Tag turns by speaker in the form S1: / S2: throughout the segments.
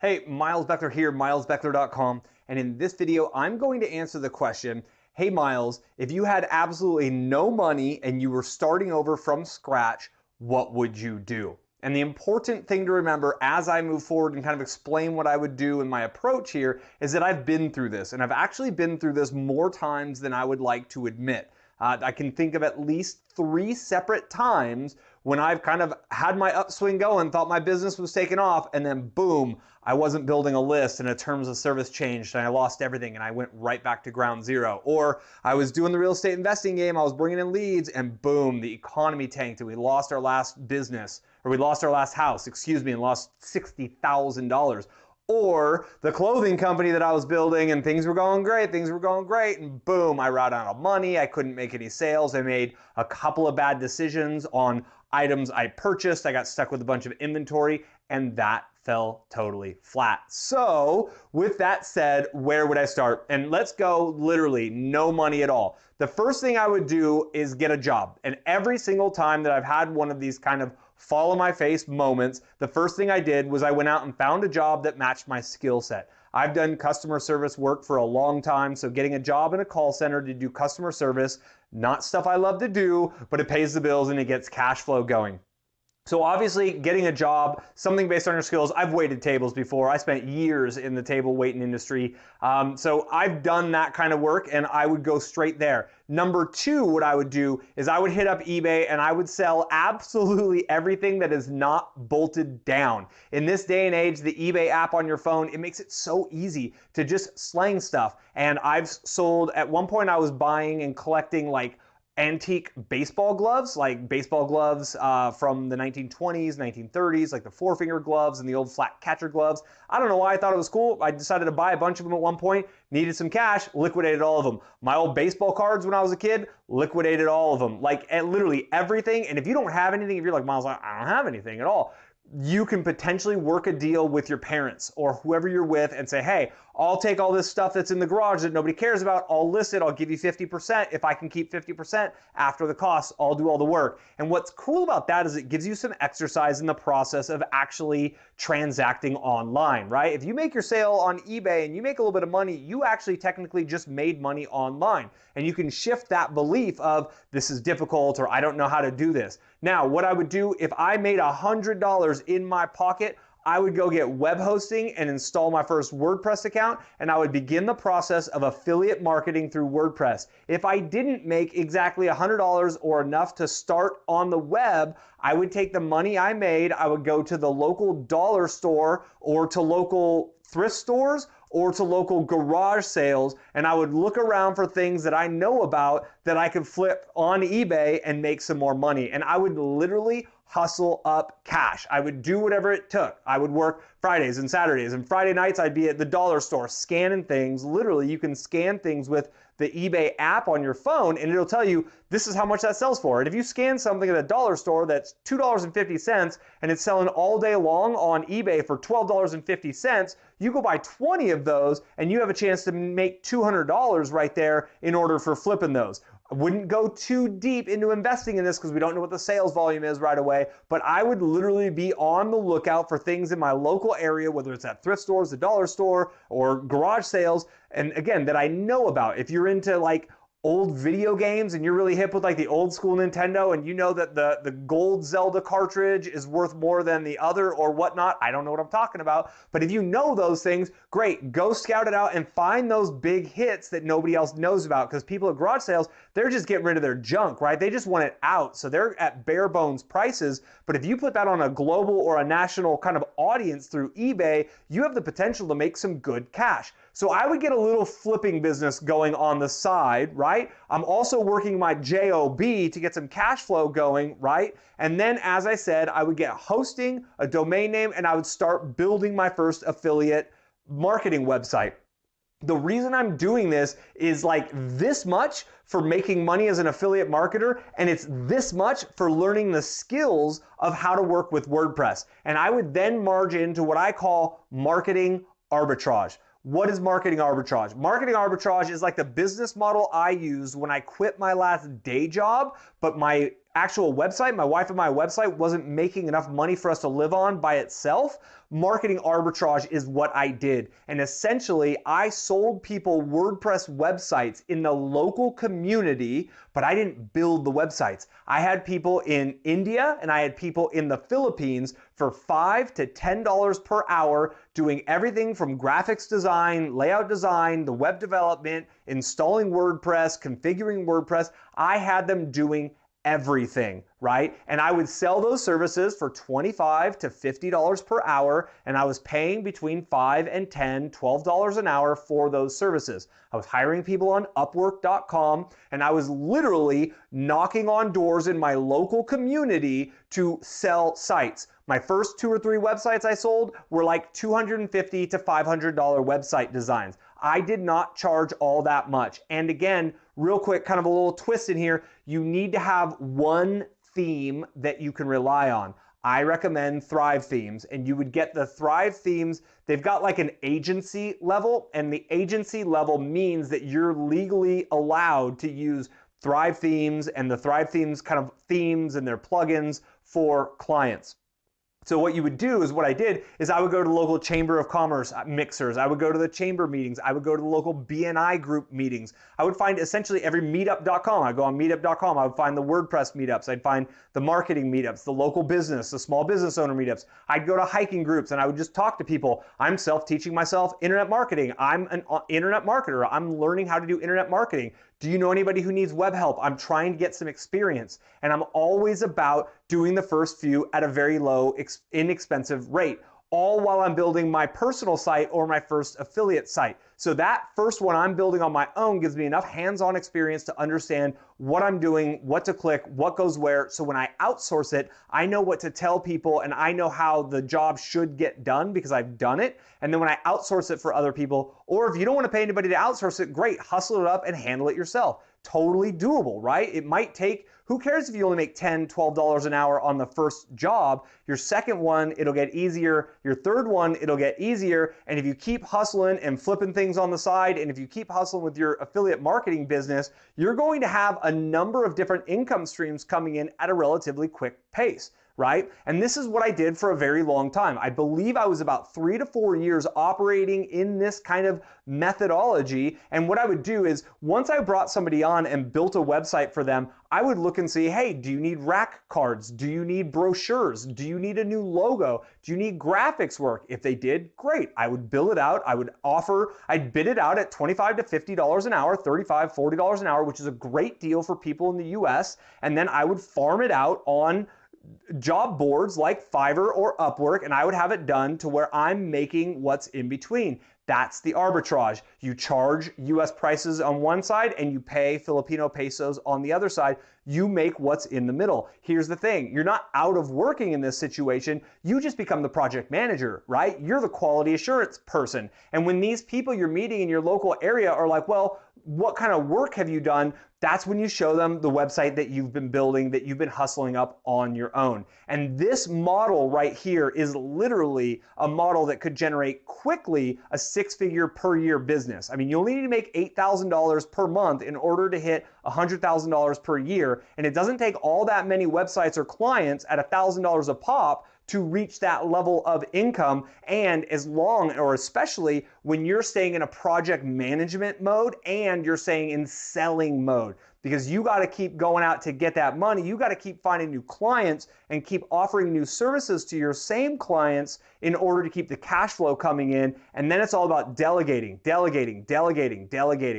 S1: Hey, Miles Beckler here, milesbeckler.com, and in this video, I'm going to answer the question, hey Miles, if you had absolutely no money and you were starting over from scratch, what would you do? And the important thing to remember as I move forward and kind of explain what I would do in my approach here is that I've been through this, and I've actually been through this more times than I would like to admit. I can think of at least 3 separate times when I've kind of had my upswing going, thought my business was taking off, and then boom, I wasn't building a list and a terms of service changed and I lost everything and I went right back to ground zero. Or I was doing the real estate investing game, I was bringing in leads, and boom, the economy tanked and we lost our last business, or we lost our last house, and lost $60,000. Or the clothing company that I was building and things were going great, and boom, I ran out of money, I couldn't make any sales, I made a couple of bad decisions on items I purchased, I got stuck with a bunch of inventory, and that fell totally flat. So with that said, where would I start? And let's go literally no money at all. The first thing I would do is get a job. And every single time that I've had one of these kind of fall on my face moments, the first thing I did was I went out and found a job that matched my skill set. I've done customer service work for a long time, so getting a job in a call center to do customer service, not stuff I love to do, but it pays the bills and it gets cash flow going. So obviously getting a job, something based on your skills, I've waited tables before. I spent years in the table waiting industry. So I've done that kind of work and I would go straight there. Number 2, what I would do is I would hit up eBay and I would sell absolutely everything that is not bolted down. In this day and age, the eBay app on your phone, it makes it so easy to just slang stuff. And I've sold, at one point I was buying and collecting like antique baseball gloves, from the 1920s, 1930s, like the 4-finger gloves and the old flat catcher gloves. I don't know why I thought it was cool. I decided to buy a bunch of them at one point, needed some cash, liquidated all of them. My old baseball cards when I was a kid, liquidated all of them. Like literally everything. And if you don't have anything, if you're like, Miles, I don't have anything at all, you can potentially work a deal with your parents or whoever you're with and say, hey, I'll take all this stuff that's in the garage that nobody cares about, I'll list it, I'll give you 50%. If I can keep 50% after the cost, I'll do all the work. And what's cool about that is it gives you some exercise in the process of actually transacting online, right? If you make your sale on eBay and you make a little bit of money, you actually technically just made money online. And you can shift that belief of this is difficult or I don't know how to do this. Now, what I would do if I made $100 in my pocket, I would go get web hosting and install my first WordPress account, and I would begin the process of affiliate marketing through WordPress. If I didn't make exactly $100 or enough to start on the web, I would take the money I made, I would go to the local dollar store or to local thrift stores or to local garage sales, and I would look around for things that I know about that I could flip on eBay and make some more money. And I would literally hustle up cash. I would do whatever it took. I would work Fridays and Saturdays, and Friday nights I'd be at the dollar store scanning things. Literally, you can scan things with the eBay app on your phone and it'll tell you this is how much that sells for. And if you scan something at a dollar store that's $2.50 and it's selling all day long on eBay for $12.50, you go buy 20 of those and you have a chance to make $200 right there in order for flipping those. I wouldn't go too deep into investing in this because we don't know what the sales volume is right away, but I would literally be on the lookout for things in my local area, whether it's at thrift stores, the dollar store, or garage sales, and again, that I know about. If you're into like old video games and you're really hip with like the old school Nintendo and you know that the gold Zelda cartridge is worth more than the other or whatnot, I don't know what I'm talking about, but if you know those things, great, go scout it out and find those big hits that nobody else knows about, because people at garage sales, they're just getting rid of their junk, right? They just want it out, so they're at bare bones prices, but if you put that on a global or a national kind of audience through eBay, you have the potential to make some good cash. So I would get a little flipping business going on the side, right? I'm also working my JOB to get some cash flow going, right? And then, as I said, I would get hosting, a domain name, and I would start building my first affiliate marketing website. The reason I'm doing this is like this much for making money as an affiliate marketer, and it's this much for learning the skills of how to work with WordPress. And I would then merge into what I call marketing arbitrage. What is marketing arbitrage? Marketing arbitrage is like the business model I used when I quit my last day job, but my actual website, my wife and my website wasn't making enough money for us to live on by itself, marketing arbitrage is what I did. And essentially, I sold people WordPress websites in the local community, but I didn't build the websites. I had people in India and I had people in the Philippines for $5 to $10 per hour doing everything from graphics design, layout design, the web development, installing WordPress, configuring WordPress. I had them doing everything, right? And I would sell those services for $25 to $50 per hour, and I was paying between $5 and $10, $12 an hour for those services. I was hiring people on Upwork.com, and I was literally knocking on doors in my local community to sell sites. My first 2 or 3 websites I sold were like $250 to $500 website designs. I did not charge all that much. And again, real quick, kind of a little twist in here, you need to have one theme that you can rely on. I recommend Thrive Themes, and you would get the Thrive Themes. They've got like an agency level, and the agency level means that you're legally allowed to use Thrive Themes and the Thrive Themes kind of themes and their plugins for clients. So what you would do is what I did is I would go to the local Chamber of Commerce mixers. I would go to the chamber meetings. I would go to the local BNI group meetings. I would find essentially every meetup.com. I'd go on meetup.com. I would find the WordPress meetups. I'd find the marketing meetups, the local business, the small business owner meetups. I'd go to hiking groups and I would just talk to people. I'm self-teaching myself internet marketing. I'm an internet marketer. I'm learning how to do internet marketing. Do you know anybody who needs web help? I'm trying to get some experience. And I'm always about doing the first few at a very low, inexpensive rate, all while I'm building my personal site or my first affiliate site. So that first one I'm building on my own gives me enough hands-on experience to understand what I'm doing, what to click, what goes where. So when I outsource it, I know what to tell people and I know how the job should get done because I've done it. And then when I outsource it for other people, or if you don't want to pay anybody to outsource it, great, hustle it up and handle it yourself. Totally doable, right? It might take, who cares if you only make $10, $12 an hour on the first job? Your second one, it'll get easier. Your third one, it'll get easier. And if you keep hustling and flipping things on the side, and if you keep hustling with your affiliate marketing business, you're going to have a number of different income streams coming in at a relatively quick pace, right? And this is what I did for a very long time. I believe I was about 3 to 4 years operating in this kind of methodology. And what I would do is once I brought somebody on and built a website for them, I would look and see, hey, do you need rack cards? Do you need brochures? Do you need a new logo? Do you need graphics work? If they did, great. I would bill it out. I'd bid it out at $25 to $50 an hour, $35, $40 an hour, which is a great deal for people in the US. And then I would farm it out on job boards like Fiverr or Upwork, and I would have it done to where I'm making what's in between. That's the arbitrage. You charge US prices on one side and you pay Filipino pesos on the other side. You make what's in the middle. Here's the thing. You're not out of working in this situation. You just become the project manager, right? You're the quality assurance person. And when these people you're meeting in your local area are like, well, what kind of work have you done? That's when you show them the website that you've been building, that you've been hustling up on your own. And this model right here is literally a model that could generate quickly a 6-figure per year business. I mean, you only need to make $8,000 per month in order to hit $100,000 per year. And it doesn't take all that many websites or clients at $1,000 a pop to reach that level of income. And as long, or especially when you're staying in a project management mode and you're staying in selling mode, because you got to keep going out to get that money. You got to keep finding new clients and keep offering new services to your same clients in order to keep the cash flow coming in. And then it's all about delegating,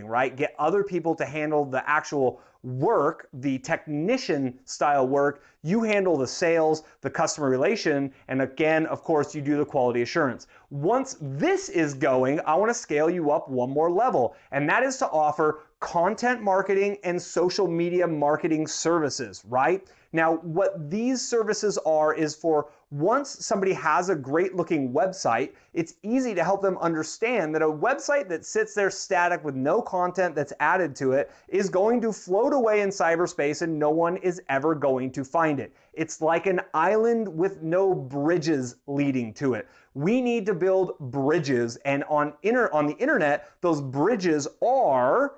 S1: right? Get other people to handle the actual work, the technician style work. You handle the sales, the customer relation, and again, of course, you do the quality assurance. Once this is going, I want to scale you up one more level, and that is to offer content marketing and social media marketing services, right? Now, what these services are is for once somebody has a great looking website, it's easy to help them understand that a website that sits there static with no content that's added to it is going to float away in cyberspace and no one is ever going to find it. It's like an island with no bridges leading to it. We need to build bridges, and on the internet, those bridges are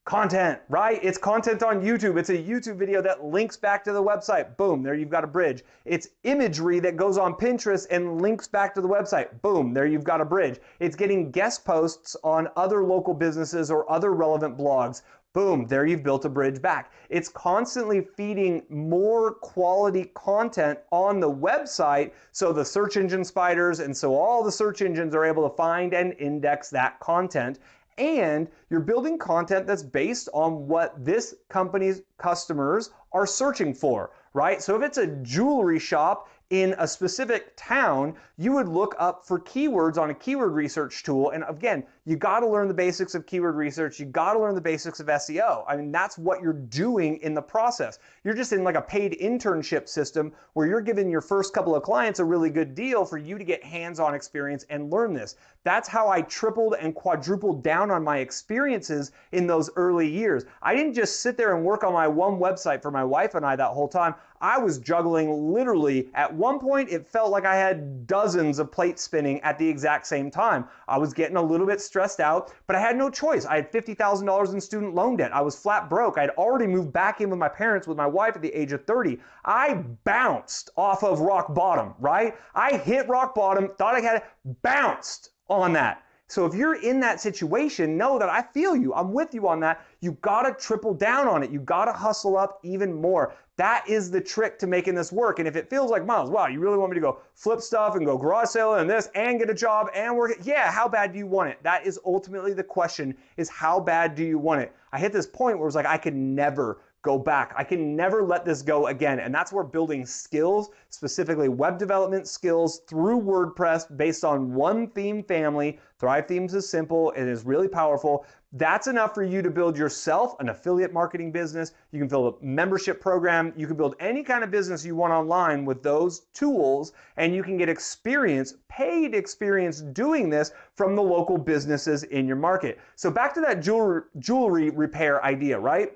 S1: Content, right? It's content on YouTube. It's a YouTube video that links back to the website. Boom, there you've got a bridge. It's imagery that goes on Pinterest and links back to the website. Boom, there you've got a bridge. It's getting guest posts on other local businesses or other relevant blogs. Boom, there you've built a bridge back. It's constantly feeding more quality content on the website so the search engine spiders and so all the search engines are able to find and index that content. And you're building content that's based on what this company's customers are searching for, right? So if it's a jewelry shop in a specific town, you would look up for keywords on a keyword research tool. And again, you got to learn the basics of keyword research. You got to learn the basics of SEO. I mean, that's what you're doing in the process. You're just in like a paid internship system where you're giving your first couple of clients a really good deal for you to get hands-on experience and learn this. That's how I tripled and quadrupled down on my experiences in those early years. I didn't just sit there and work on my one website for my wife and I that whole time. I was juggling literally. At one point, it felt like I had dozens of plates spinning at the exact same time. I was getting a little bit stressed out, but I had no choice. I had $50,000 in student loan debt. I was flat broke. I had already moved back in with my parents with my wife at the age of 30. I bounced off of rock bottom, right? I hit rock bottom, thought I had it, bounced on that. So if you're in that situation, know that I feel you. I'm with you on that. You gotta triple down on it. You gotta hustle up even more. That is the trick to making this work. And if it feels like, Miles, wow, you really want me to go flip stuff and go garage sale and this and get a job and work it? Yeah, how bad do you want it? That is ultimately the question, is how bad do you want it? I hit this point where it was like, I could never go back. I can never let this go again. And that's where building skills, specifically web development skills through WordPress based on one theme family. Thrive Themes is simple. It is really powerful. That's enough for you to build yourself an affiliate marketing business. You can build a membership program. You can build any kind of business you want online with those tools, and you can get experience, paid experience doing this from the local businesses in your market. So back to that jewelry repair idea, right?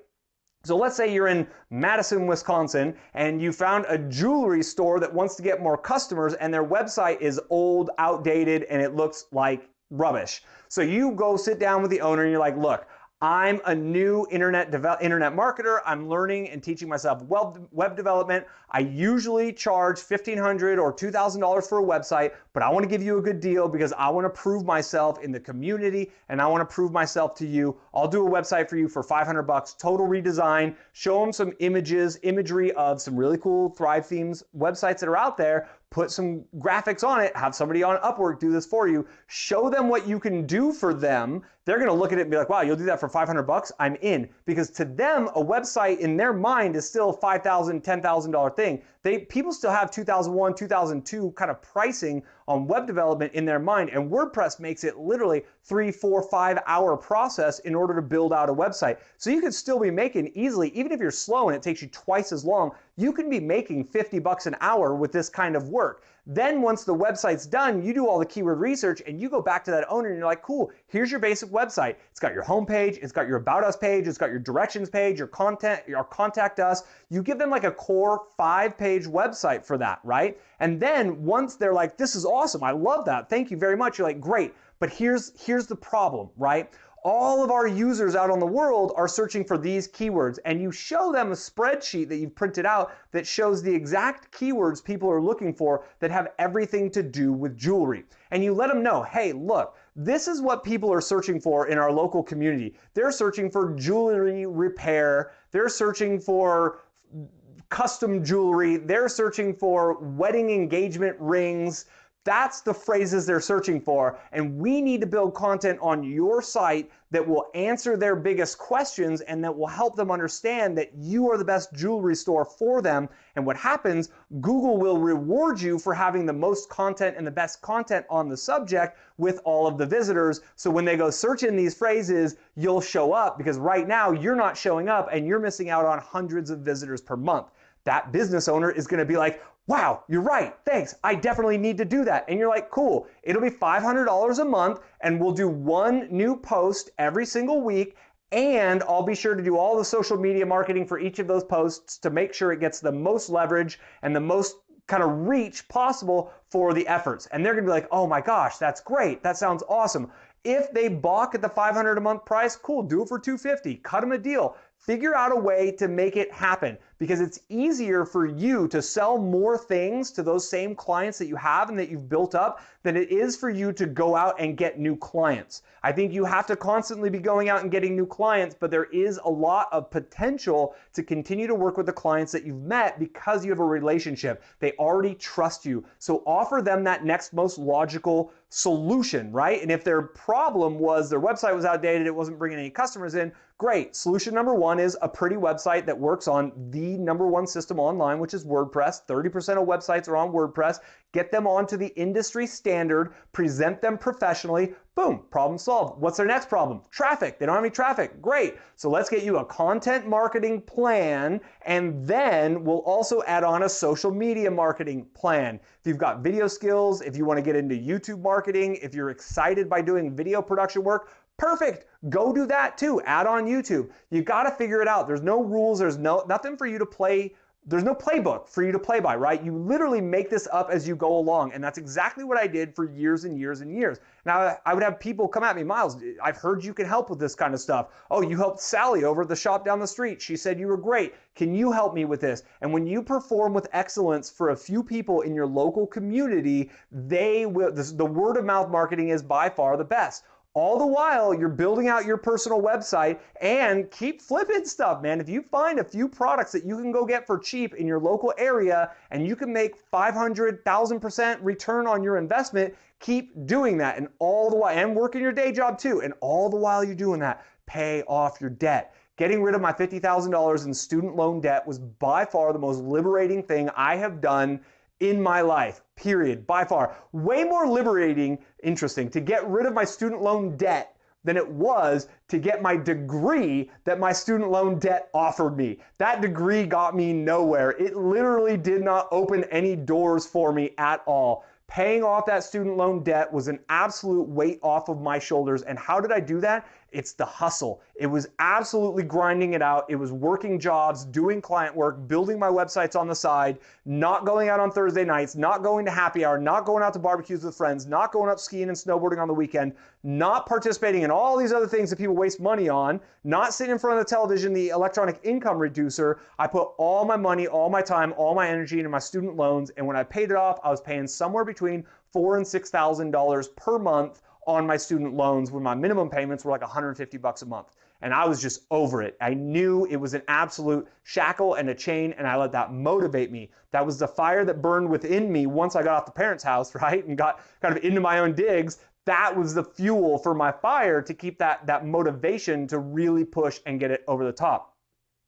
S1: So let's say you're in Madison, Wisconsin, and you found a jewelry store that wants to get more customers, and their website is old, outdated, and it looks like rubbish. So you go sit down with the owner and you're like, look, I'm a new internet marketer. I'm learning and teaching myself web development. I usually charge $1,500 or $2,000 for a website, but I want to give you a good deal because I want to prove myself in the community and I want to prove myself to you. I'll do a website for you for $500, total redesign, show them some imagery of some really cool Thrive Themes websites that are out there, put some graphics on it, have somebody on Upwork do this for you, show them what you can do for them. They're going to look at it and be like, wow, you'll do that for $500? I'm in. Because to them, a website in their mind is still a $5,000, $10,000 thing. People still have 2001, 2002 kind of pricing on web development in their mind, and WordPress makes it literally 3, 4, 5 hour process in order to build out a website. So you could still be making easily, even if you're slow and it takes you twice as long, you can be making $50 an hour with this kind of work. Then once the website's done, you do all the keyword research and you go back to that owner and you're like, cool, here's your basic website. It's got your homepage, it's got your About Us page, it's got your directions page, your content, your Contact Us. You give them like a core 5-page website for that, right? And then once they're like, this is awesome, I love that, thank you very much, you're like, great. But here's the problem, right? All of our users out on the world are searching for these keywords, and you show them a spreadsheet that you've printed out that shows the exact keywords people are looking for that have everything to do with jewelry. And you let them know, hey, look, this is what people are searching for in our local community. They're searching for jewelry repair. They're searching for custom jewelry. They're searching for wedding engagement rings. That's the phrases they're searching for, and we need to build content on your site that will answer their biggest questions and that will help them understand that you are the best jewelry store for them. And what happens, Google will reward you for having the most content and the best content on the subject with all of the visitors. So when they go search in these phrases, you'll show up, because right now you're not showing up and you're missing out on hundreds of visitors per month. That business owner is going to be like, wow, you're right, thanks, I definitely need to do that. And you're like, cool, it'll be $500 a month and we'll do one new post every single week, and I'll be sure to do all the social media marketing for each of those posts to make sure it gets the most leverage and the most kind of reach possible for the efforts. And they're gonna be like, oh my gosh, that's great, that sounds awesome. If they balk at the $500 a month price, cool, do it for $250, cut them a deal. Figure out a way to make it happen, because it's easier for you to sell more things to those same clients that you have and that you've built up than it is for you to go out and get new clients. I think you have to constantly be going out and getting new clients, but there is a lot of potential to continue to work with the clients that you've met because you have a relationship. They already trust you. So offer them that next most logical solution, right? And if their problem was their website was outdated, it wasn't bringing any customers in, great. Solution number one is a pretty website that works on the number one system online, which is WordPress. 30% of websites are on WordPress. Get them onto the industry standard, present them professionally, boom, problem solved. What's their next problem? Traffic. They don't have any traffic. Great. So let's get you a content marketing plan, and then we'll also add on a social media marketing plan. If you've got video skills, if you want to get into YouTube marketing, if you're excited by doing video production work, perfect. Go do that too. Add on YouTube. You got to figure it out. There's no rules. There's nothing for you to play. There's no playbook for you to play by, right? You literally make this up as you go along. And that's exactly what I did for years and years and years. Now, I would have people come at me, Miles, I've heard you can help with this kind of stuff. Oh, you helped Sally over at the shop down the street. She said you were great. Can you help me with this? And when you perform with excellence for a few people in your local community, the word of mouth marketing is by far the best. All the while, you're building out your personal website, and keep flipping stuff, man. If you find a few products that you can go get for cheap in your local area and you can make 500, 1,000% return on your investment, keep doing that. And all the while, and working your day job too. And all the while you're doing that, pay off your debt. Getting rid of my $50,000 in student loan debt was by far the most liberating thing I have done in my life, period, by far. Way more liberating, interesting, to get rid of my student loan debt than it was to get my degree that my student loan debt offered me. That degree got me nowhere. It literally did not open any doors for me at all. Paying off that student loan debt was an absolute weight off of my shoulders. And how did I do that? It's the hustle. It was absolutely grinding it out. It was working jobs, doing client work, building my websites on the side, not going out on Thursday nights, not going to happy hour, not going out to barbecues with friends, not going up skiing and snowboarding on the weekend, not participating in all these other things that people waste money on, not sitting in front of the television, the electronic income reducer. I put all my money, all my time, all my energy into my student loans. And when I paid it off, I was paying somewhere between $4,000 and $6,000 per month on my student loans, when my minimum payments were like $150 a month. And I was just over it. I knew it was an absolute shackle and a chain, and I let that motivate me. That was the fire that burned within me once I got off the parents' house, right? And got kind of into my own digs. That was the fuel for my fire to keep that motivation to really push and get it over the top.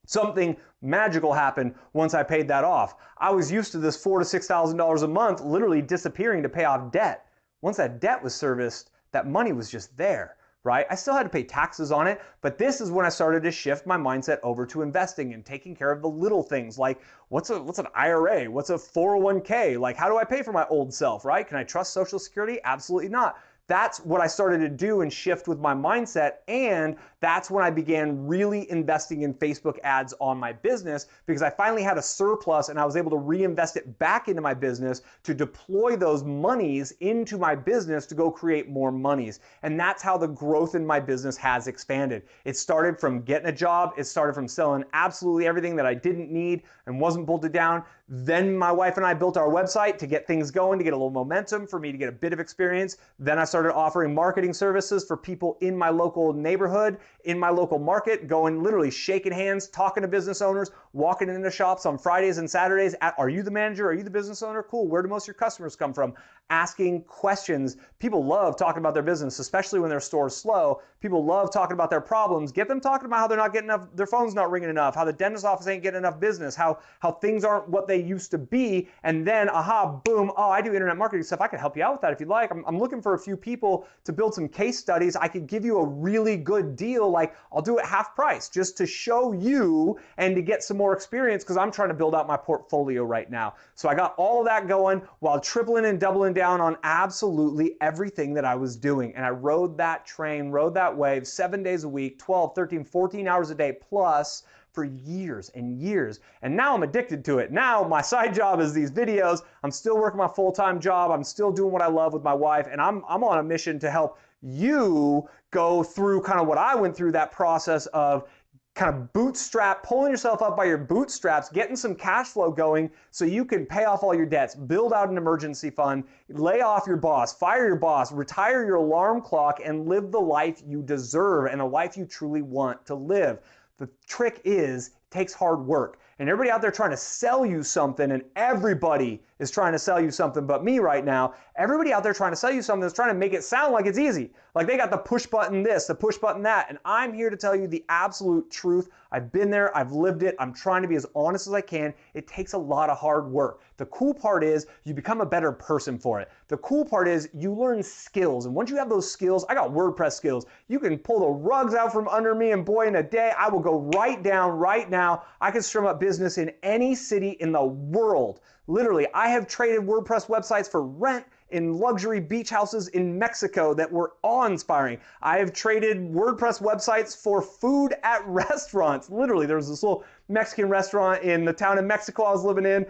S1: Something magical happened once I paid that off. I was used to this $4,000 to $6,000 a month literally disappearing to pay off debt. Once that debt was serviced, that money was just there, right? I still had to pay taxes on it, but this is when I started to shift my mindset over to investing and taking care of the little things, like what's an IRA? What's a 401k? Like, how do I pay for my old self, right? Can I trust Social Security? Absolutely not. That's what I started to do and shift with my mindset, and that's when I began really investing in Facebook ads on my business, because I finally had a surplus and I was able to reinvest it back into my business to deploy those monies into my business to go create more monies. And that's how the growth in my business has expanded. It started from getting a job. It started from selling absolutely everything that I didn't need and wasn't bolted down. Then my wife and I built our website to get things going, to get a little momentum, for me to get a bit of experience. Then I started offering marketing services for people in my local neighborhood, in my local market, going literally shaking hands, talking to business owners, walking into shops on Fridays and Saturdays. Are you the manager? Are you the business owner? Cool. Where do most of your customers come from? Asking questions. People love talking about their business, especially when their store's slow. People love talking about their problems. Get them talking about how they're not getting enough, their phone's not ringing enough, how the dentist office ain't getting enough business, how things aren't what they used to be. And then, aha, boom, oh, I do internet marketing stuff. I can help you out with that if you'd like. I'm looking for a few people to build some case studies. I could give you a really good deal. Like, I'll do it half price just to show you and to get some more experience, because I'm trying to build out my portfolio right now. So I got all of that going while tripling and doubling down on absolutely everything that I was doing. And I rode that train, rode that wave 7 days a week, 12, 13, 14 hours a day plus for years and years. And now I'm addicted to it. Now my side job is these videos. I'm still working my full-time job. I'm still doing what I love with my wife. And I'm on a mission to help you go through kind of what I went through, that process of kind of pulling yourself up by your bootstraps, getting some cash flow going so you can pay off all your debts, build out an emergency fund, lay off your boss, fire your boss, retire your alarm clock, and live the life you deserve and a life you truly want to live. The trick is, it takes hard work. And everybody out there trying to sell you something, and everybody is trying to sell you something but me right now. Everybody out there trying to sell you something is trying to make it sound like it's easy. Like they got the push button this, the push button that. And I'm here to tell you the absolute truth. I've been there, I've lived it. I'm trying to be as honest as I can. It takes a lot of hard work. The cool part is you become a better person for it. The cool part is you learn skills. And once you have those skills, I got WordPress skills. You can pull the rugs out from under me, and boy, in a day, I will go right down right now. I can strum up business in any city in the world. Literally, I have traded WordPress websites for rent in luxury beach houses in Mexico that were awe-inspiring. I have traded WordPress websites for food at restaurants. Literally, there was this little Mexican restaurant in the town in Mexico I was living in.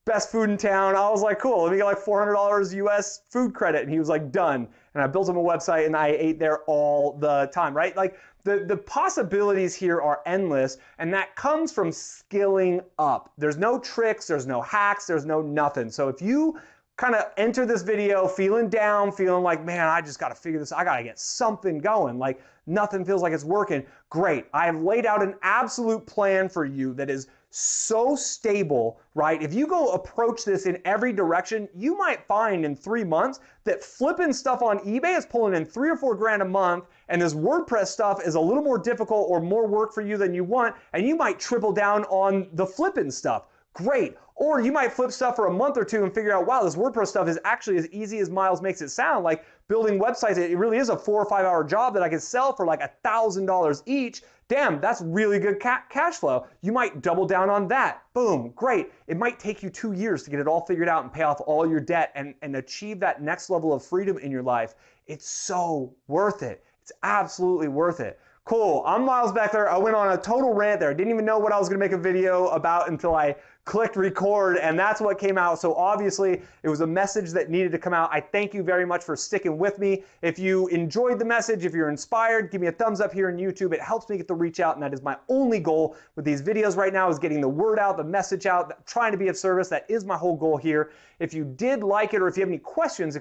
S1: Best food in town. I was like, cool, let me get like $400 US food credit. And he was like, done. And I built him a website and I ate there all the time, right? Like the possibilities here are endless, and that comes from skilling up. There's no tricks, there's no hacks, there's no nothing. So if you kind of enter this video feeling down, feeling like, man, I just got to figure this, I got to get something going, like nothing feels like it's working, great. I have laid out an absolute plan for you that is so stable, right? If you go approach this in every direction, you might find in 3 months that flipping stuff on eBay is pulling in 3 or 4 grand a month, and this WordPress stuff is a little more difficult or more work for you than you want, and you might triple down on the flipping stuff. Great. Or you might flip stuff for a month or two and figure out, wow, this WordPress stuff is actually as easy as Miles makes it sound. Like building websites, it really is a 4 or 5 hour job that I can sell for like $1,000 each. Damn, that's really good cash flow. You might double down on that. Boom, great. It might take you 2 years to get it all figured out and pay off all your debt and achieve that next level of freedom in your life. It's so worth it. It's absolutely worth it. Cool, I'm Miles Beckler. I went on a total rant there. I didn't even know what I was gonna make a video about until I clicked record, and that's what came out. So obviously it was a message that needed to come out. I thank you very much for sticking with me. If you enjoyed the message, if you're inspired, give me a thumbs up here on YouTube. It helps me get the reach out, and that is my only goal with these videos right now, is getting the word out, the message out, trying to be of service. That is my whole goal here. If you did like it, or if you have any questions,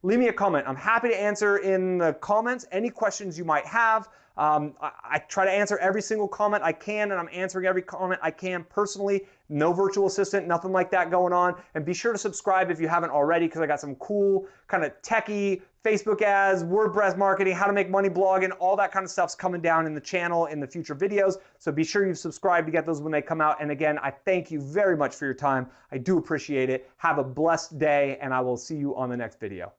S1: leave me a comment. I'm happy to answer in the comments any questions you might have. I try to answer every single comment I can, and I'm answering every comment I can personally. No virtual assistant, nothing like that going on. And be sure to subscribe if you haven't already, because I got some cool kind of techie Facebook ads, WordPress marketing, how to make money blogging, all that kind of stuff's coming down in the channel in the future videos. So be sure you've subscribed to get those when they come out. And again, I thank you very much for your time. I do appreciate it. Have a blessed day, and I will see you on the next video.